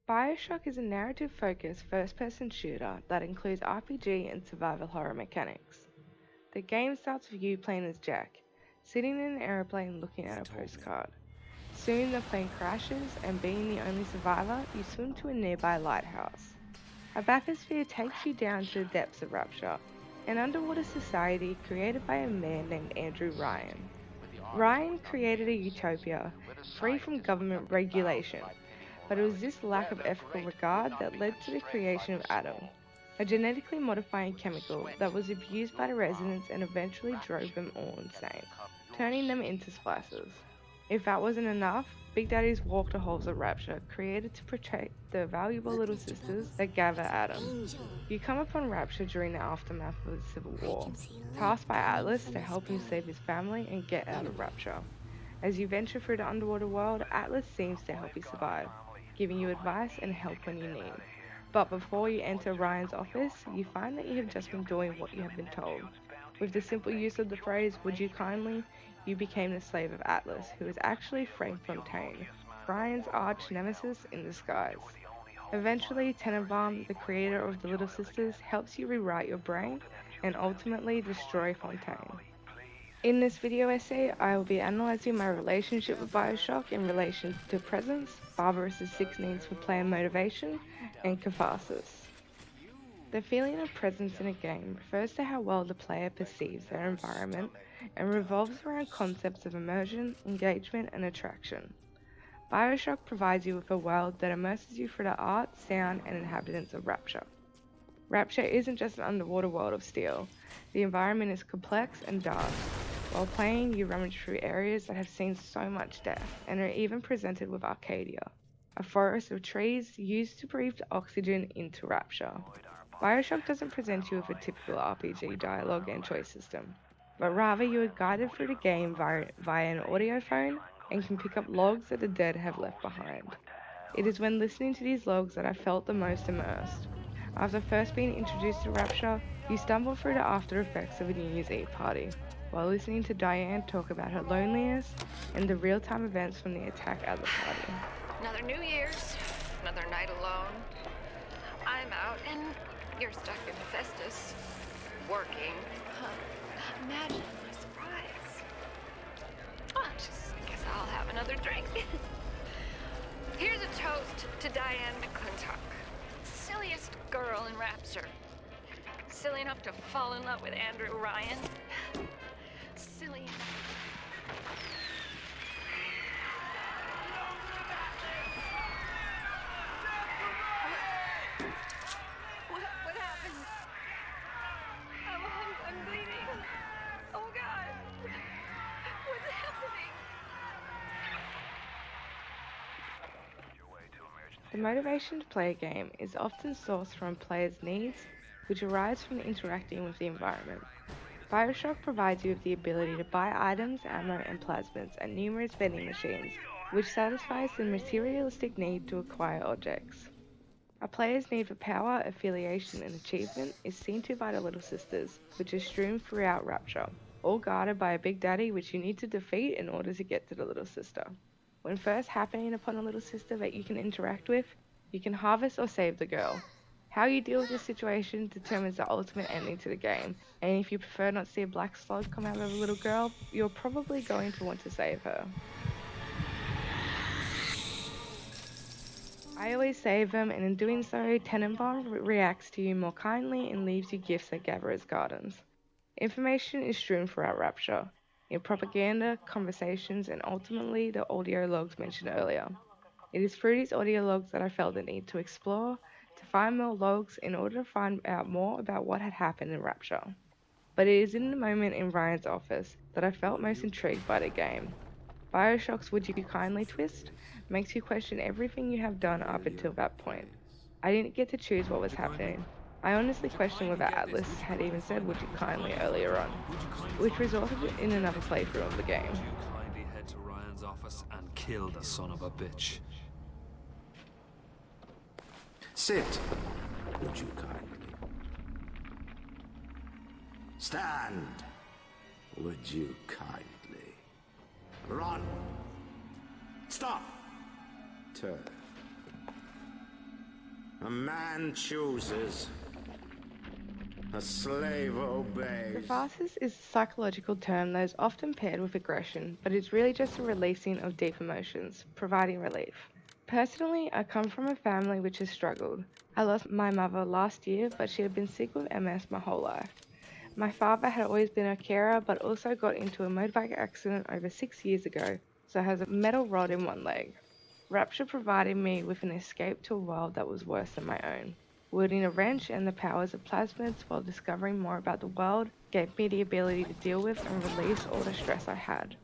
Bioshock is a narrative-focused first-person shooter that includes RPG and survival horror mechanics. The game starts with you playing as Jack, sitting in an aeroplane looking at a postcard. Soon the plane crashes, and being the only survivor, you swim to a nearby lighthouse. A bathysphere takes you down to the depths of Rapture, an underwater society created by a man named Andrew Ryan. Ryan created a utopia free from government regulation, but it was this lack of ethical regard that led to the creation of Adam, a genetically modifying chemical that was abused by the residents and eventually drove them all insane, turning them into splicers. If that wasn't enough, Big Daddy's walk to halls of Rapture created to protect the valuable little sisters that gather Adam. You come upon Rapture during the aftermath of the Civil War, tasked by Atlas to help him save his family and get out of Rapture. As you venture through the underwater world, Atlas seems to help you survive, giving you advice and help when you need. But before you enter Ryan's office, you find that you have just been doing what you have been told. With the simple use of the phrase, "would you kindly," you became the slave of Atlas, who is actually Frank Fontaine, Ryan's arch nemesis in disguise. Eventually, Tenenbaum, the creator of the Little Sisters, helps you rewrite your brain and ultimately destroy Fontaine. In this video essay, I will be analysing my relationship with Bioshock in relation to presence, Barbarous' 6 needs for player motivation, and catharsis. The feeling of presence in a game refers to how well the player perceives their environment and revolves around concepts of immersion, engagement, and attraction. Bioshock provides you with a world that immerses you through the art, sound, and inhabitants of Rapture. Rapture isn't just an underwater world of steel. The environment is complex and dark. While playing, you rummage through areas that have seen so much death and are even presented with Arcadia, a forest of trees used to breathe oxygen into Rapture. Bioshock doesn't present you with a typical RPG dialogue and choice system, but rather you are guided through the game via an audiophone and can pick up logs that the dead have left behind. It is when listening to these logs that I felt the most immersed. After first being introduced to Rapture, you stumble through the after effects of a New Year's Eve party, while listening to Diane talk about her loneliness and the real-time events from the attack at the party. Another New Year's, another night alone. I'm out and you're stuck in Hephaestus, working. Imagine my surprise. I just guess I'll have another drink. Here's a toast to Diane McClintock, silliest girl in Rapture. Silly enough to fall in love with Andrew Ryan. Silly enough. What happened? I'm bleeding. Oh God. What's happening? The motivation to play a game is often sourced from a player's needs, which arise from interacting with the environment. Bioshock provides you with the ability to buy items, ammo, and plasmids at numerous vending machines, which satisfies the materialistic need to acquire objects. A player's need for power, affiliation, and achievement is seen to by the Little Sisters, which is strewn throughout Rapture, all guarded by a Big Daddy which you need to defeat in order to get to the Little Sister. When first happening upon a Little Sister that you can interact with, you can harvest or save the girl. How you deal with this situation determines the ultimate ending to the game, and if you prefer not to see a black slug come out of a little girl, you're probably going to want to save her. I always save them, and in doing so, Tenenbaum reacts to you more kindly and leaves you gifts at Gatherer's Gardens. Information is strewn throughout Rapture, in propaganda, conversations, and ultimately the audio logs mentioned earlier. It is through these audio logs that I felt the need to explore, to find more logs in order to find out more about what had happened in Rapture. But it is in the moment in Ryan's office that I felt most intrigued by the game. Bioshock's "would you kindly" twist makes you question everything you have done up until that point. I didn't get to choose what was happening. I honestly questioned whether Atlas had even said "would you kindly" earlier on, which resulted in another playthrough of the game. Would you kindly head to Ryan's office and kill the son of a bitch? Sit. Would you kindly? Stand. Would you kindly? Run. Stop. Turn. A man chooses. A slave obeys. Catharsis is a psychological term that is often paired with aggression, but is really just a releasing of deep emotions, providing relief. Personally, I come from a family which has struggled. I lost my mother last year, but she had been sick with MS my whole life. My father had always been a carer, but also got into a motorbike accident over 6 years ago, so has a metal rod in one leg. Rapture provided me with an escape to a world that was worse than my own. Wielding a wrench and the powers of plasmids while discovering more about the world gave me the ability to deal with and release all the stress I had.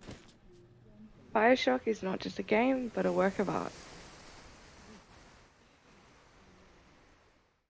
Bioshock is not just a game, but a work of art.